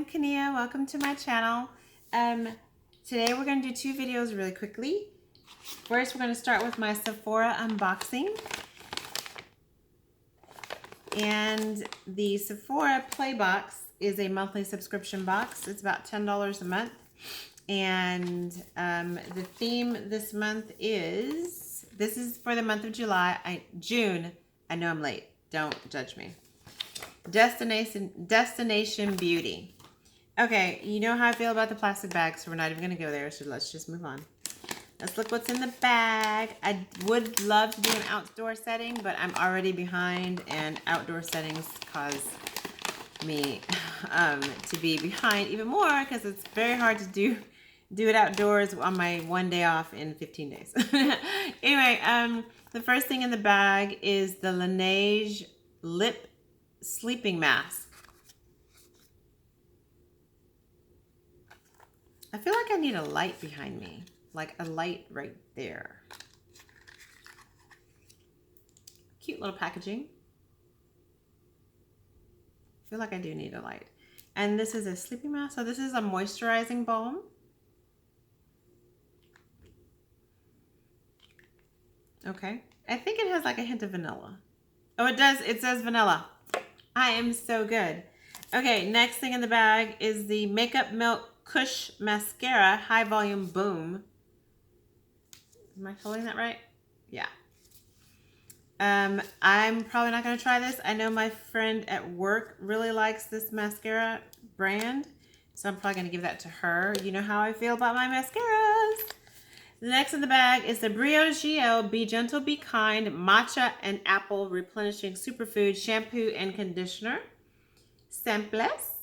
Kania. Welcome to my channel. Today we're going to do two videos really quickly. First, we're going to start with my Sephora unboxing. And the Sephora Play Box is a monthly subscription box. It's about $10 a month. And the theme this month is, this is for the month of June. I know I'm late. Don't judge me. Destination Beauty. Okay, you know how I feel about the plastic bag, so we're not even going to go there, so let's just move on. Let's look what's in the bag. I would love to do an outdoor setting, but I'm already behind, and outdoor settings cause me to be behind even more because it's very hard to do it outdoors on my one day off in 15 days. Anyway, the first thing in the bag is the Laneige Lip Sleeping Mask. I feel like I need a light behind me, like a light right there. Cute little packaging. I feel like I do need a light. And this is a sleeping mask. So this is a moisturizing balm. Okay. I think it has like a hint of vanilla. Oh, it does. It says vanilla. I am so good. Okay, next thing in the bag is the Makeup Milk Kush Mascara High Volume Boom. Am I holding that right? Yeah. I'm probably not going to try this. I know my friend at work really likes this mascara brand, so I'm probably going to give that to her. You know how I feel about my mascaras. The next in the bag is the Brio Be Gentle, Be Kind Matcha and Apple Replenishing Superfood Shampoo and Conditioner. Simplest.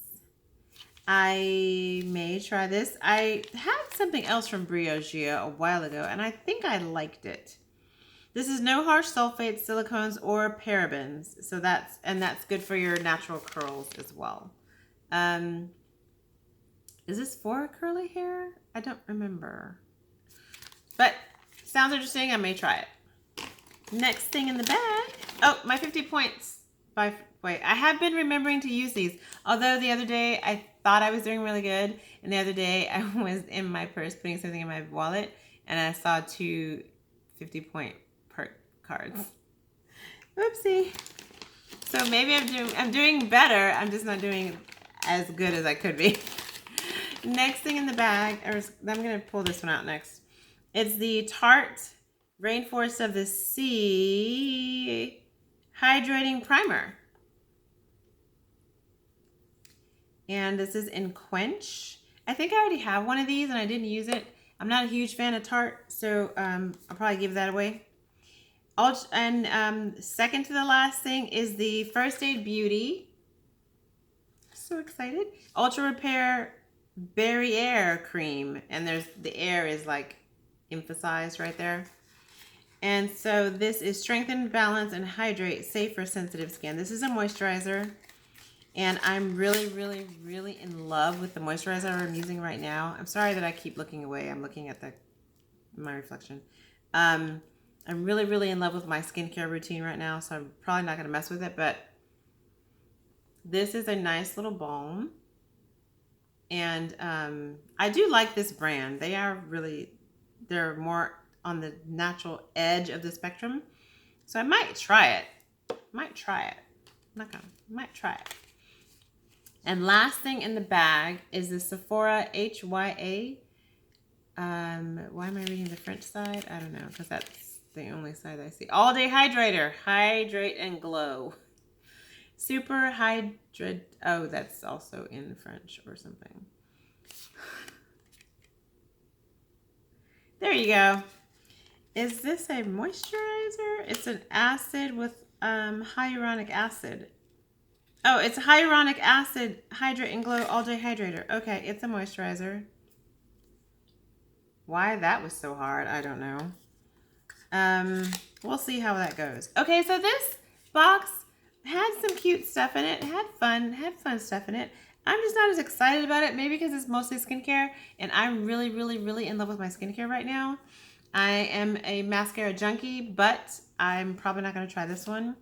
I may try this. I had something else from Brio a while ago, and I think I liked it. This is no harsh sulfates, silicones, or parabens. So that's good for your natural curls as well. Is this for curly hair? I don't remember. But sounds interesting. I may try it. Next thing in the bag. Oh, my 50 points. Wait, I have been remembering to use these. Although the other day I thought I was doing really good. And the other day I was in my purse putting something in my wallet. And I saw two 50-point perk cards. Oopsie. So maybe I'm doing better. I'm just not doing as good as I could be. Next thing in the bag. I'm going to pull this one out next. It's the Tart Rainforest of the Sea Hydrating Primer. And this is in Quench. I think I already have one of these and I didn't use it. I'm not a huge fan of Tarte, so I'll probably give that away. Second to the last thing is the First Aid Beauty. So excited. Ultra Repair Berry Air Cream. And the air is like emphasized right there. And so this is Strengthen, Balance, and Hydrate, safe for sensitive skin. This is a moisturizer. And I'm really, really, really in love with the moisturizer I'm using right now. I'm sorry that I keep looking away. I'm looking at my reflection. I'm really, really in love with my skincare routine right now, so I'm probably not going to mess with it. But this is a nice little balm. And I do like this brand. They're more on the natural edge of the spectrum. So I might try it. Might try it. And last thing in the bag is the Sephora HYA. Why am I reading the French side? I don't know, because that's the only side I see. All Day Hydrator. Hydrate and Glow. Super Hydrate. Oh, that's also in French or something. There you go. Is this a moisturizer? It's an acid with hyaluronic acid. Oh, it's hyaluronic acid, Hydrate and Glow All Day Hydrator. Okay, it's a moisturizer. Why that was so hard, I don't know. We'll see how that goes. Okay, so this box had some cute stuff in it. Had fun stuff in it. I'm just not as excited about it, maybe because it's mostly skincare, and I'm really, really, really in love with my skincare right now. I am a mascara junkie, but I'm probably not going to try this one.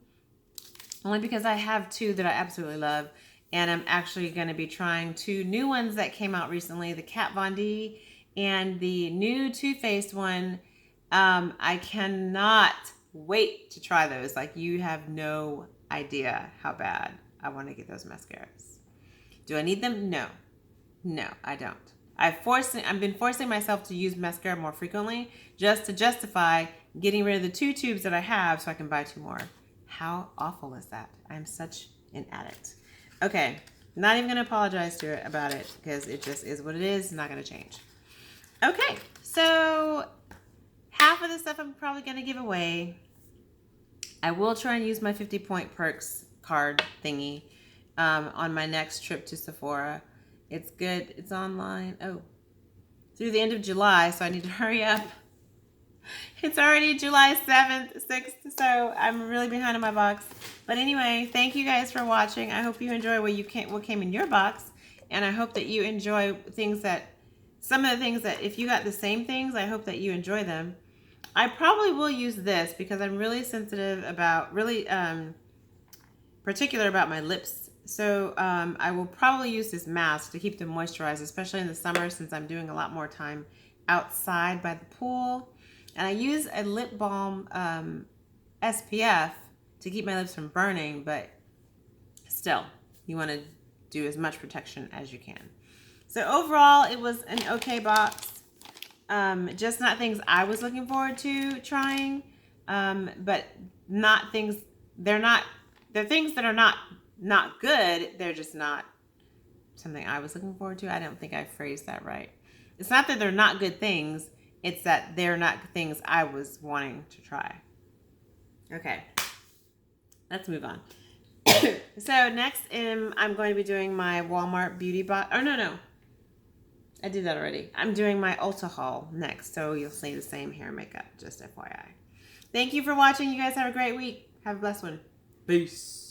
Only because I have two that I absolutely love. And I'm actually going to be trying 2 new ones that came out recently, the Kat Von D and the new Too Faced one. I cannot wait to try those. Like, you have no idea how bad I want to get those mascaras. Do I need them? No. No, I don't. I've been forcing myself to use mascara more frequently just to justify getting rid of the 2 tubes that I have so I can buy 2 more. How awful is that? I'm such an addict. Okay, not even going to apologize to it about it because it just is what it is. It's not going to change. Okay, so half of the stuff I'm probably going to give away. I will try and use my 50-point perks card thingy on my next trip to Sephora. It's good. It's online. Oh, through the end of July, so I need to hurry up. It's already July 7th, 6th, so I'm really behind on my box. But anyway, thank you guys for watching. I hope you enjoy what came in your box, and I hope that you enjoy some of the things that, if you got the same things, I hope that you enjoy them. I probably will use this because I'm really sensitive about, particular about my lips. So I will probably use this mask to keep them moisturized, especially in the summer since I'm doing a lot more time outside by the pool. And I use a lip balm SPF to keep my lips from burning, but still, you want to do as much protection as you can. So overall, it was an okay box. Just not things I was looking forward to trying, but not things, they're things that are not good. They're just not something I was looking forward to. I don't think I phrased that right. It's not that they're not good things. It's that they're not things I was wanting to try. Okay, let's move on. So next, I'm going to be doing my Walmart beauty box. Oh, no. I did that already. I'm doing my Ulta haul next, so you'll see the same hair and makeup, just FYI. Thank you for watching. You guys have a great week. Have a blessed one. Peace.